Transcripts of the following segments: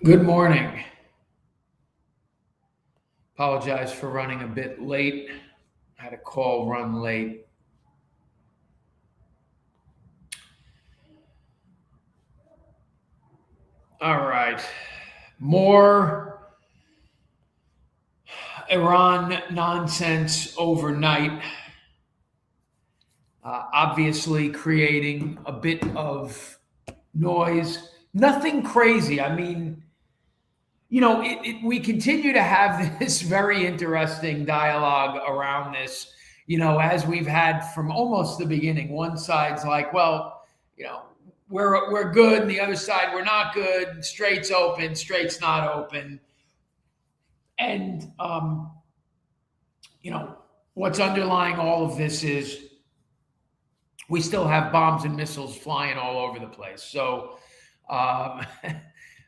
Good morning. Apologize for running a bit late. Had a call run late. All right. More Iran nonsense overnight. Obviously, creating a bit of noise. Nothing crazy. I mean, we continue to have this very interesting dialogue around this, as we've had from almost the beginning. One side's like, well, you know, we're good, and the other side, we're not good. Straight's open, straight's not open. And, you know, what's underlying all of this is we still have bombs and missiles flying all over the place. So, um,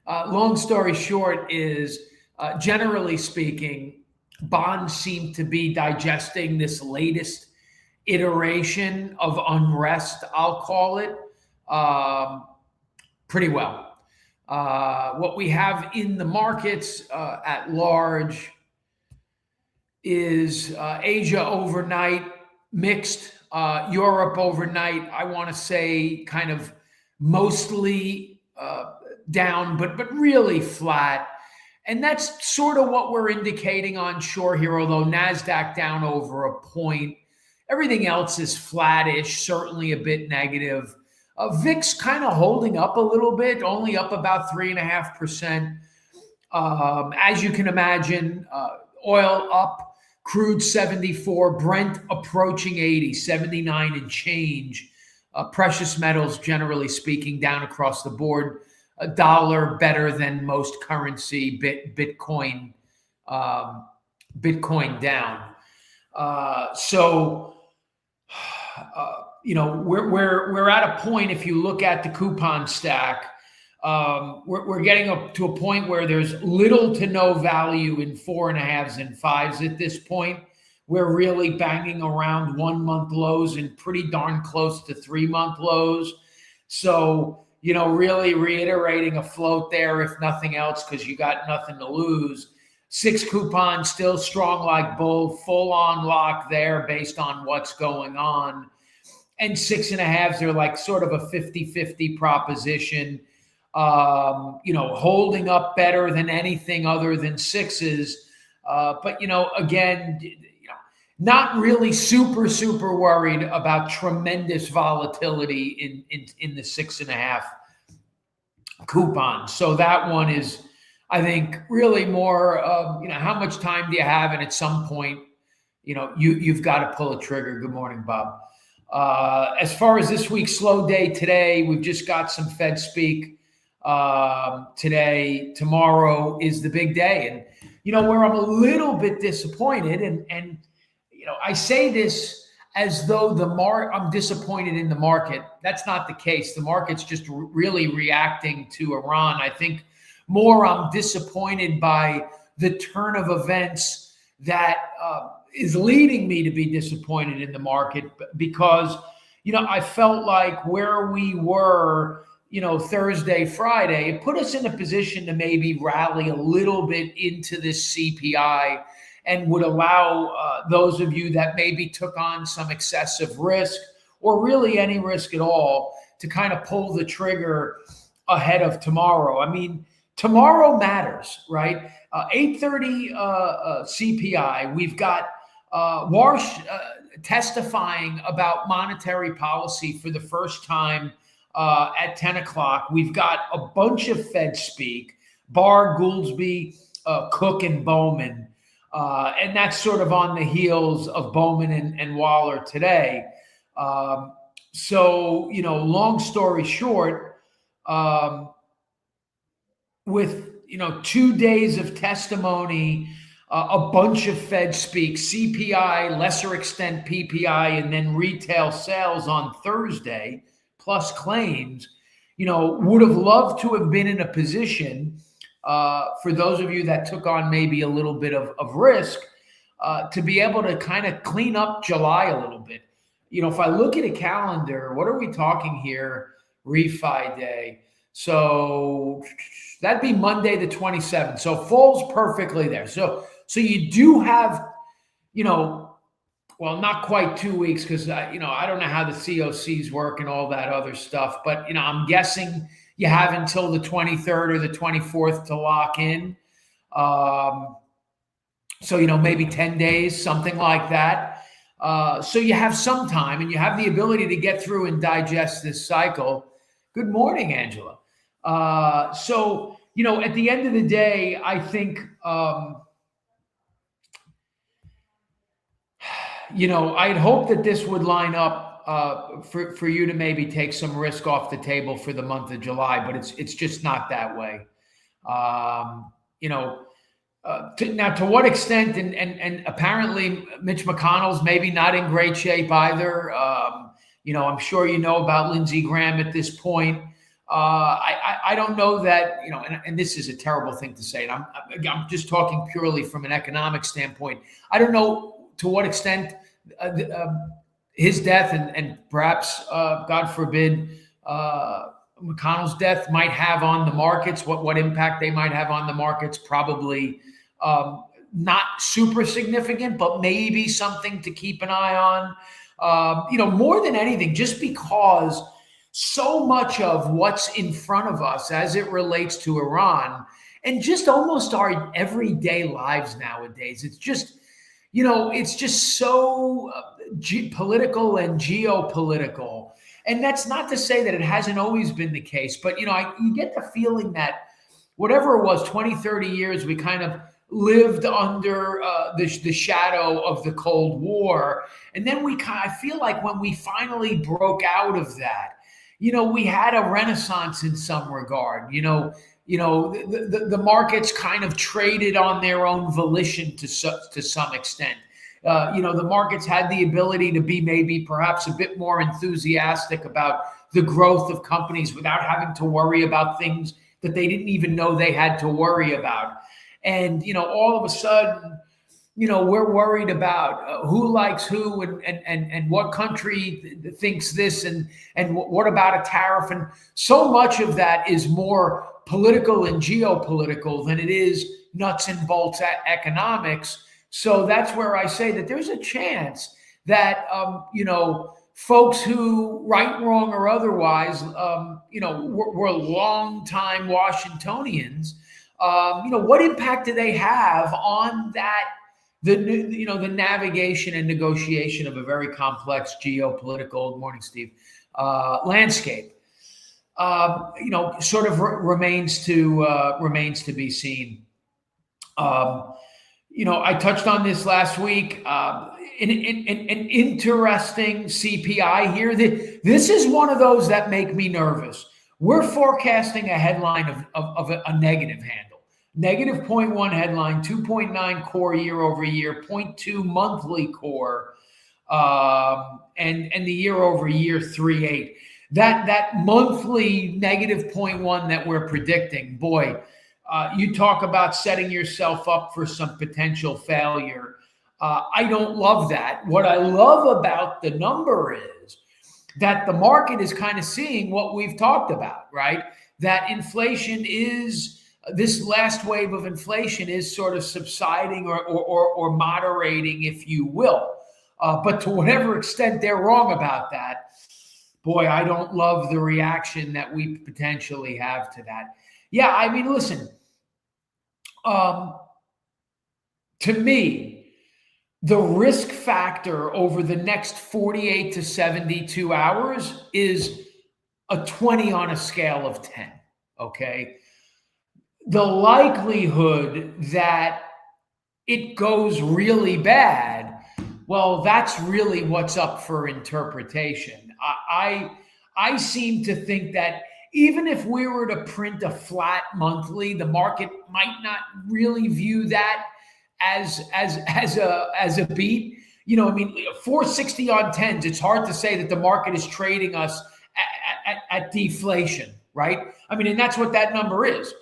long story short is, generally speaking, bonds seem to be digesting this latest iteration of unrest, I'll call it, pretty well. What we have in the markets at large is Asia overnight, mixed. Europe overnight, I want to say kind of mostly down, but really flat. And that's sort of what we're indicating on shore here, although NASDAQ down over a point. Everything else is flattish, certainly a bit negative. VIX kind of holding up a little bit, only up about 3.5%. As you can imagine, oil up, crude 74, Brent approaching 80, 79 and change. Precious metals, generally speaking, down across the board. A dollar better than most currency. Bitcoin down. We're at a point. If you look at the coupon stack, we're getting up to a point where there's little to no value in 4.5s and 5s at this point. We're really banging around 1 month lows and pretty darn close to 3 month lows. So, really reiterating a float there, if nothing else, because you got nothing to lose. 6 coupons still strong like bull, full on lock there based on what's going on. And 6.5s are like sort of a 50-50 proposition. Holding up better than anything other than 6s. But again, not really super worried about tremendous volatility in the 6.5 coupon. So that one is, I think, really more of, how much time do you have? And at some point, you've got to pull a trigger. Good morning, Bob. As far as this week's slow day today, we've just got some Fed speak today. Tomorrow is the big day. And, where I'm a little bit disappointed, and I say this as though I'm disappointed in the market. That's not the case. The market's just really reacting to Iran. I think more I'm disappointed by the turn of events that is leading me to be disappointed in the market, because, I felt like where we were, Thursday, Friday, it put us in a position to maybe rally a little bit into this CPI, and would allow those of you that maybe took on some excessive risk, or really any risk at all, to kind of pull the trigger ahead of tomorrow. I mean, tomorrow matters, right? 8:30 CPI. We've got Warsh testifying about monetary policy for the first time at 10 o'clock. We've got a bunch of Fed speak, Barr, Goolsbee, Cook, and Bowman. And that's sort of on the heels of Bowman and Waller today. Long story short, with 2 days of testimony, a bunch of Fed speak, CPI, lesser extent PPI, and then retail sales on Thursday, plus claims, would have loved to have been in a position, for those of you that took on maybe a little bit of risk, to be able to kind of clean up July a little bit. If I look at a calendar, what are we talking here? Refi day. So that'd be Monday the 27th. So falls perfectly there. So you do have, well, not quite 2 weeks because I don't know how the COCs work and all that other stuff, but I'm guessing you have until the 23rd or the 24th to lock in. So maybe 10 days, something like that. So you have some time and you have the ability to get through and digest this cycle. Good morning, Angela. So at the end of the day, I think I'd hope that this would line up for you to maybe take some risk off the table for the month of July, but it's just not that way. Now, to what extent, and apparently Mitch McConnell's maybe not in great shape either. I'm sure about Lindsey Graham at this point. I don't know that, and this is a terrible thing to say, and I'm just talking purely from an economic standpoint. I don't know to what extent his death and perhaps, God forbid, McConnell's death might have on the markets, what impact they might have on the markets. Probably not super significant, but maybe something to keep an eye on. More than anything, just because so much of what's in front of us as it relates to Iran and just almost our everyday lives nowadays, it's just so political and geopolitical. And that's not to say that it hasn't always been the case, but, you get the feeling that whatever it was, 20, 30 years, we kind of lived under the shadow of the Cold War. And then I feel like when we finally broke out of that, we had a renaissance in some regard. The markets kind of traded on their own volition to some extent. The markets had the ability to be maybe perhaps a bit more enthusiastic about the growth of companies without having to worry about things that they didn't even know they had to worry about. And, all of a sudden, we're worried about who likes who and what country thinks this and what about a tariff. And so much of that is more political and geopolitical than it is nuts and bolts economics. So that's where I say that there's a chance that, folks who, right, wrong, or otherwise, were longtime Washingtonians, what impact do they have on that, the navigation and negotiation of a very complex geopolitical, good morning, Steve, landscape? Sort of remains to be seen. I touched on this last week. An interesting CPI here. This is one of those that make me nervous. We're forecasting a headline of a negative handle. Negative 0.1 headline, 2.9 core year over year, 0.2 monthly core, and the year over year 3.8. That monthly negative 0.1 that we're predicting, boy, you talk about setting yourself up for some potential failure. I don't love that. What I love about the number is that the market is kind of seeing what we've talked about, right? That inflation is, this last wave of inflation is sort of subsiding or moderating, if you will. But to whatever extent they're wrong about that, boy, I don't love the reaction that we potentially have to that. Yeah, I mean, listen, to me, the risk factor over the next 48 to 72 hours is a 20 on a scale of 10, okay? The likelihood that it goes really bad, well, that's really what's up for interpretation. I seem to think that even if we were to print a flat monthly, the market might not really view that as a beat. 460 on 10s, it's hard to say that the market is trading us at deflation, right? And that's what that number is.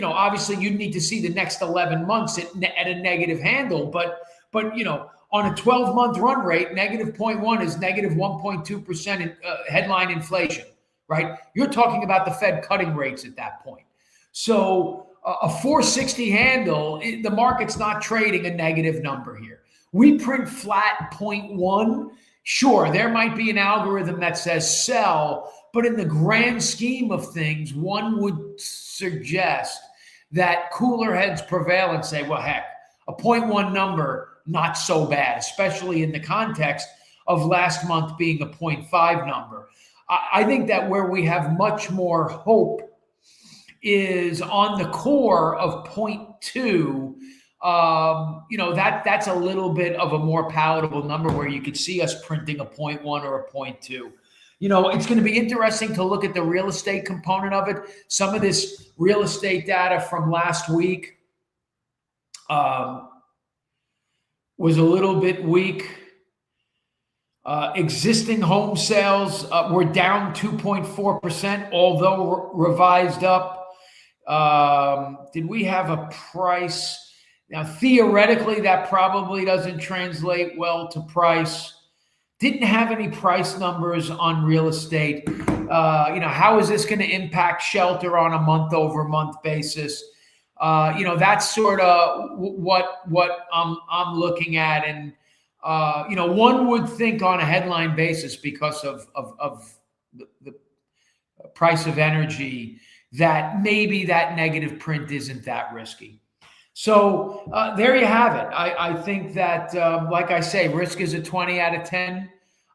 Obviously you'd need to see the next 11 months at a negative handle, but on a 12-month run rate, negative 0.1 is negative 1.2% headline inflation. right? You're talking about the Fed cutting rates at that point. So a 460 handle, the market's not trading a negative number here. We print flat 0.1. Sure, there might be an algorithm that says sell, but in the grand scheme of things, one would suggest that cooler heads prevail and say, well, heck, a 0.1 number, not so bad, especially in the context of last month being a 0.5 number. I think that where we have much more hope is on the core of 0.2. That's a little bit of a more palatable number where you could see us printing a 0.1 or a 0.2. It's going to be interesting to look at the real estate component of it. Some of this real estate data from last week was a little bit weak. Existing home sales were down 2.4%, although revised up. Did we have a price? Now, theoretically, that probably doesn't translate well to price. Didn't have any price numbers on real estate. How is this going to impact shelter on a month-over-month basis? That's sort of what I'm looking at, and one would think on a headline basis because of the price of energy that maybe that negative print isn't that risky. So there you have it. I think that, like I say, risk is a 20 out of 10.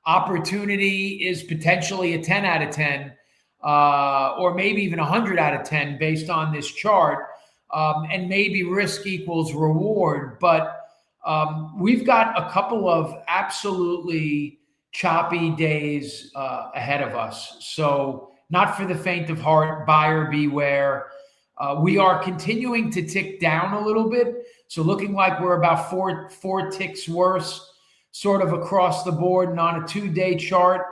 Opportunity is potentially a 10 out of 10, or maybe even 100 out of 10 based on this chart. And maybe risk equals reward. But we've got a couple of absolutely choppy days ahead of us. So not for the faint of heart, buyer beware. We are continuing to tick down a little bit. So looking like we're about four ticks worse, sort of across the board. And on a 2-day chart,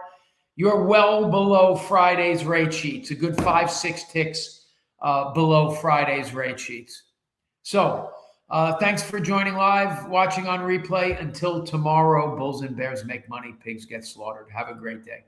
you're well below Friday's rate sheets, a good 5-6 ticks below Friday's rate sheets. So thanks for joining live, watching on replay. Until tomorrow, bulls and bears make money, pigs get slaughtered. Have a great day.